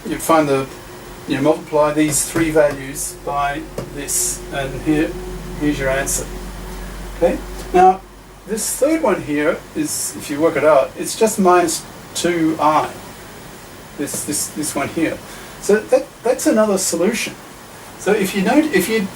you find you multiply these three values by this, and here's your answer. Okay. Now, this third one here is, if you work it out, it's just minus 2i. This one here. So that's another solution. So if you note, if you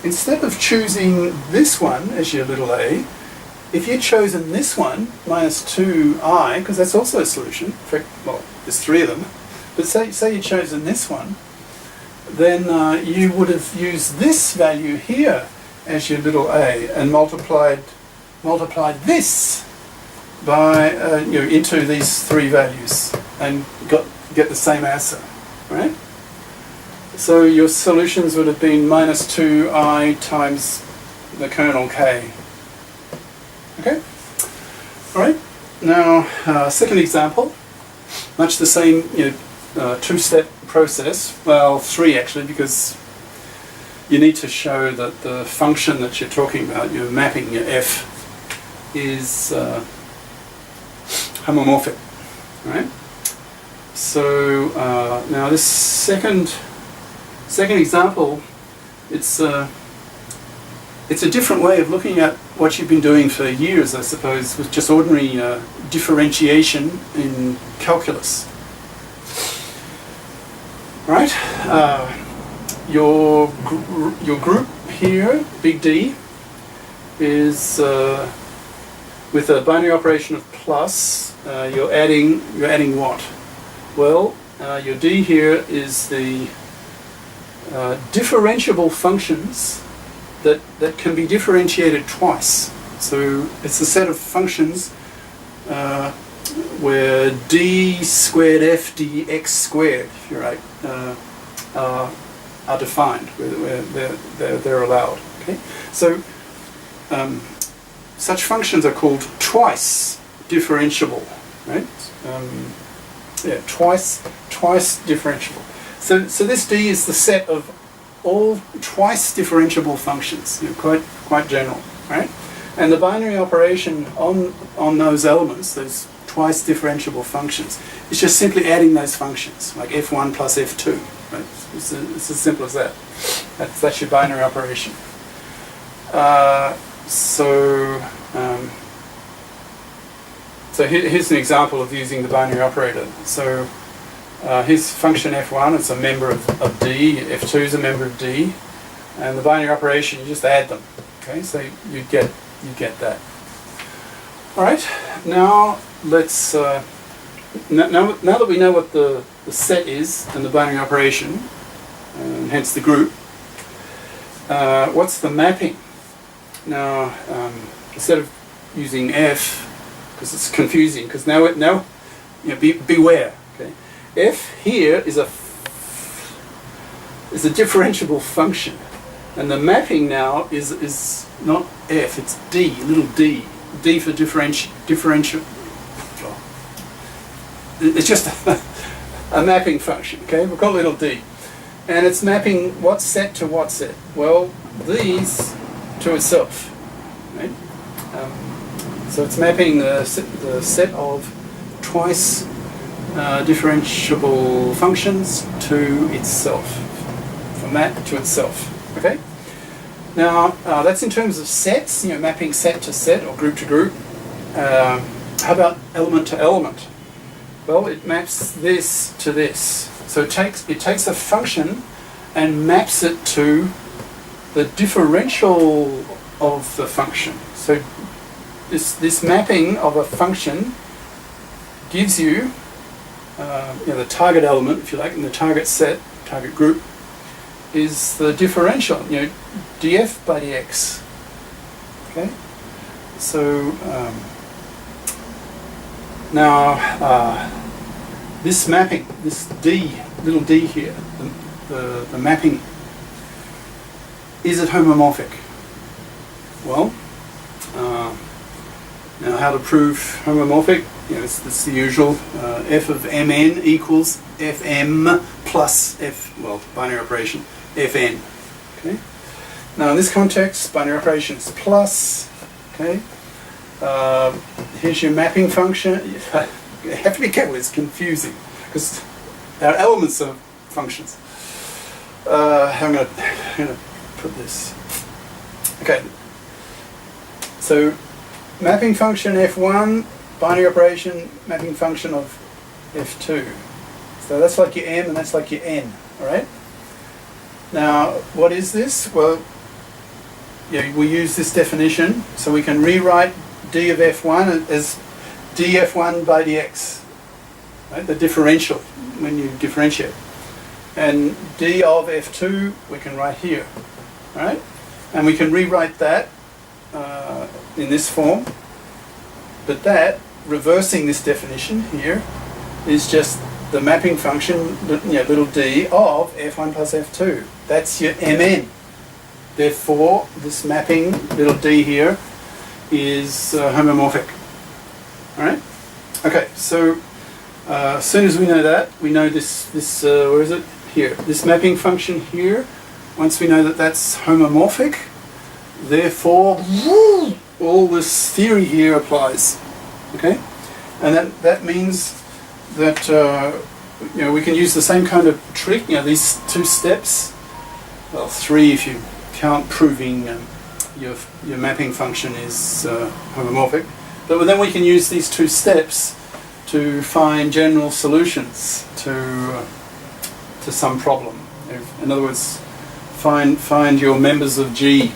instead of choosing this one as your little a, if you'd chosen this one, minus 2i, because that's also a solution. In fact, well, there's three of them. But say you'd chosen this one, then you would have used this value here as your little a and multiplied this by into these three values and get the same answer, right? So your solutions would have been minus 2i times the kernel k. Okay? All right. Now, second example, much the same, two-step process. Well, three actually, because you need to show that the function that you're talking about, your mapping, your f, is homomorphic, right? So now this second example, it's a different way of looking at what you've been doing for years, I suppose, with just ordinary differentiation in calculus. Right? Your group here, big D, is with a binary operation of plus. You're adding what? Well, your D here is the differentiable functions that can be differentiated twice. So it's a set of functions where d squared f dx squared, if you're right, are defined, where they're allowed. Okay, so such functions are called twice differentiable, right? Twice differentiable. So this D is the set of all twice differentiable functions, quite general, right? And the binary operation on those elements, those twice differentiable functions, is just simply adding those functions, like f1 plus f2, right? It's as simple as that. That's your binary operation. So here's an example of using the binary operator. So here's function f1, it's a member of D, f2 is a member of D, and the binary operation, you just add them. Okay, so you get that. All right, now let's now that we know what the set is and the binary operation, and hence the group, what's the mapping? Now instead of using f, because it's confusing, because now beware. Okay, f here is a differentiable function, and the mapping now is not f, it's d, little d. D for differential. It's just a mapping function. Okay, we'll call it little d, and it's mapping what set to what set. Well, these to itself, right? So it's mapping the set of twice differentiable functions to itself, from that to itself. Okay. Now that's in terms of sets, mapping set to set or group to group. How about element to element? Well, it maps this to this. So it takes a function and maps it to the differential of the function. So this mapping of a function gives you the target element, if you like, in the target set, target group, is the differential, df by dx. Okay, so now this mapping, this d, little d here, the mapping, is it homomorphic? Well, now how to prove homomorphic? It's the usual. F of mn equals fm plus f, binary operation, fn. Okay. Now in this context, binary operation is plus. Okay. Here's your mapping function. you have to be careful, it's confusing, because our elements are functions. I'm going to put this. Okay. So mapping function F1, binary operation, mapping function of F2. So that's like your M and that's like your N, all right? Now, what is this? Well, yeah, we use this definition, so we can rewrite d of F1 as dF1 by dx, right? The differential, when you differentiate. And d of F2 we can write here, all right? And we can rewrite that in this form, but that, reversing this definition here, is just the mapping function, little d of F1 plus F2. That's your Mn. Therefore, this mapping, little d here, is homomorphic. All right? Okay, so as soon as we know that, we know this where is it? Here. This mapping function here, once we know that that's homomorphic, therefore, all this theory here applies. Okay? And that means that we can use the same kind of trick. These two steps, well, three if you count proving your mapping function is homomorphic. But then we can use these two steps to find general solutions to some problem. In other words, find your members of G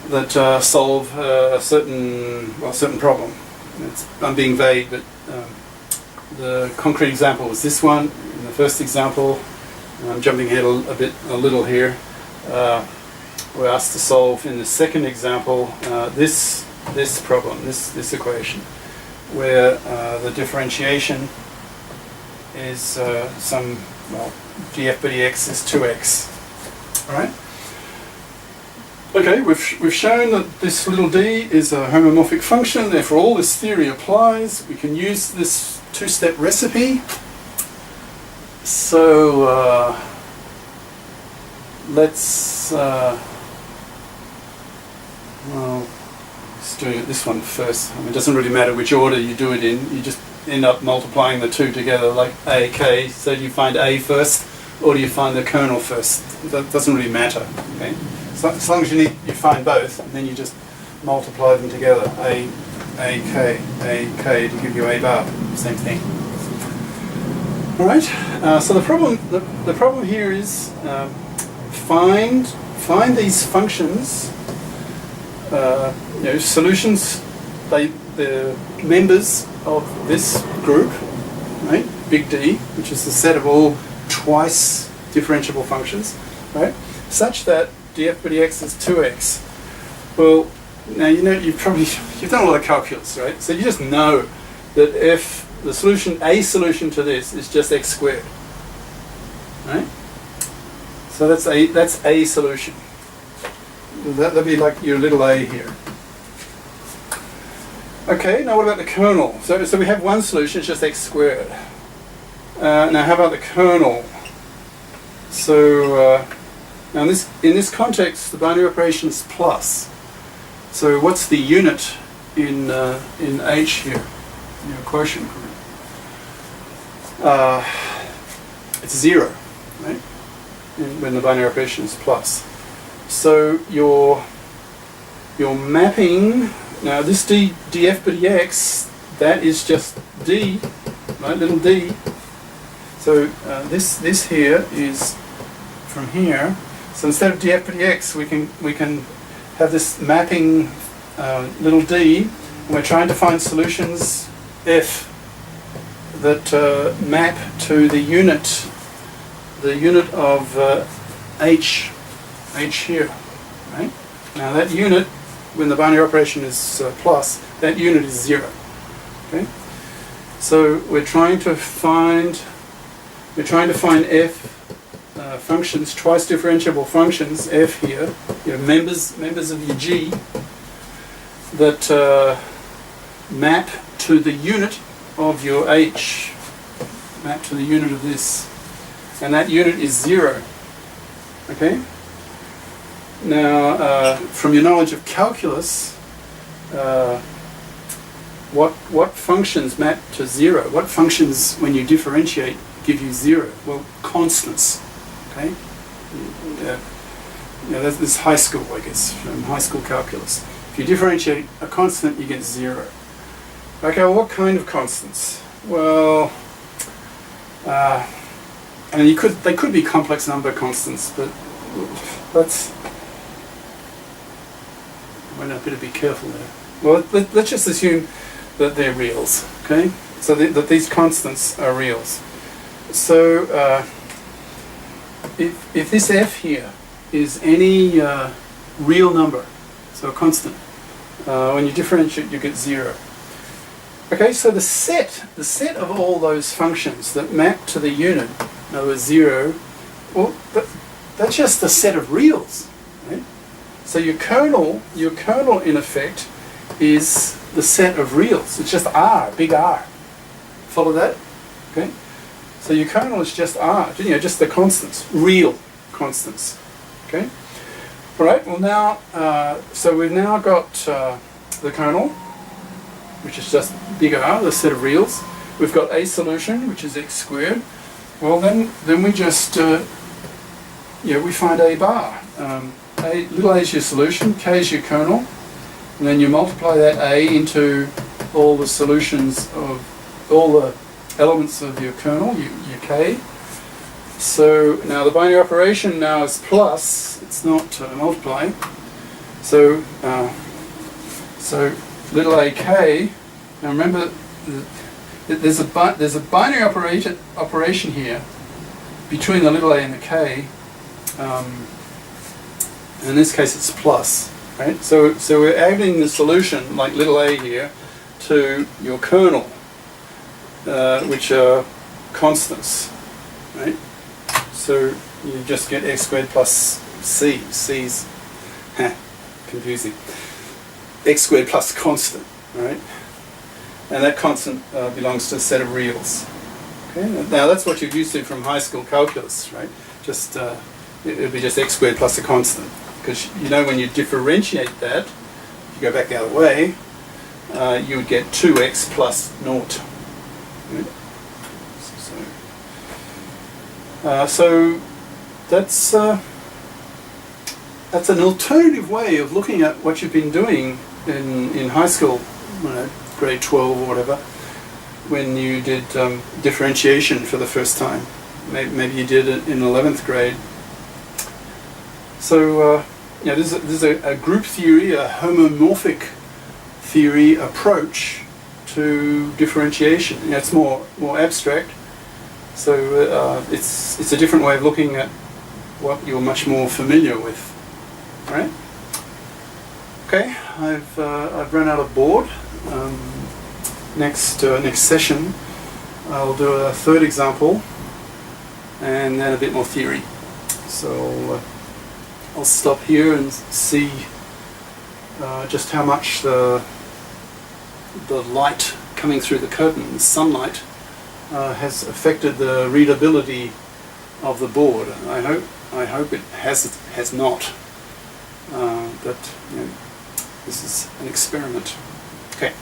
that solve a certain problem. I'm being vague, but the concrete example was this one. In the first example, I'm jumping ahead a little here. We're asked to solve in the second example this problem, this equation, where the differentiation is df by dx is 2x. All right. Okay, we've shown that this little d is a homomorphic function. Therefore, all this theory applies. We can use this two-step recipe. So let's do this one first. It doesn't really matter which order you do it in. You just end up multiplying the two together, like a, k. So do you find a first, or do you find the kernel first? That doesn't really matter. Okay. So as long as you find both, and then you just multiply them together. A, k to give you a bar. Same thing. All right. So the problem here is find these functions. Solutions. The members of this group, right? Big D, which is the set of all twice differentiable functions, right? Such that df by dx is 2x. Well, now you've done a lot of calculus, right? So you just know that if the a solution to this is just x squared, right? So that's a solution. That'd be like your little a here. Okay, now what about the kernel? So we have one solution, it's just x squared. Now how about the kernel? So now in this context, the binary operation is plus. So what's the unit in H here? Your quotient group. It's 0, right? When the binary operation is plus. So your mapping. Now this df by dx, that is just d, right, little d. So this here is from here. So instead of df by dx, we can have this mapping little d, and we're trying to find solutions f that map to the unit of h here, right? Now that unit, when the binary operation is plus, that unit is 0. Okay, so we're trying to find f functions, twice differentiable functions, f here, members of your g that map to the unit of your h, map to the unit of this, and that unit is 0. Okay. Now, from your knowledge of calculus, what functions map to 0? What functions, when you differentiate, give you 0? Well, constants. Okay. This is high school, I guess, from high school calculus. If you differentiate a constant, you get 0. Okay, well, what kind of constants? Well, and they could be complex number constants, but that's, I better be careful there. Well, let's just assume that they're reals, okay? So that these constants are reals. So if this f here is any real number, so a constant, when you differentiate, you get 0. Okay, so the set of all those functions that map to the unit, in other words, 0, well, that's just the set of reals, right? So your kernel in effect is the set of reals. It's just R, big R. Follow that? Okay. So your kernel is just R, just the constants, real constants. Okay. All right. Well, now, so we've now got the kernel, which is just big R, the set of reals. We've got a solution, which is x squared. Well, then we just we find a bar. Little a is your solution, k is your kernel, and then you multiply that a into all the solutions of all the elements of your kernel, your k. So now the binary operation now is plus, it's not multiplying. So little a k. Now remember, there's a binary operation here between the little a and the k. In this case, it's plus, right? So we're adding the solution, like little a here, to your kernel, which are constants, right? So you just get x squared plus c. C's confusing. X squared plus constant, right? And that constant belongs to a set of reals. Okay. Now that's what you're used to from high school calculus, right? Just it would be just x squared plus a constant. Because when you differentiate that, if you go back the other way, you would get 2x plus naught. Right? So that's an alternative way of looking at what you've been doing in high school, grade 12 or whatever, when you did differentiation for the first time. Maybe you did it in 11th grade. So this is a group theory, a homomorphic theory approach to differentiation. It's more abstract. So it's a different way of looking at what you're much more familiar with, right? Okay, I've run out of board. Next session, I'll do a third example, and then a bit more theory. So I'll stop here and see just how much the light coming through the curtain, the sunlight, has affected the readability of the board. I hope it has not. But this is an experiment. Okay.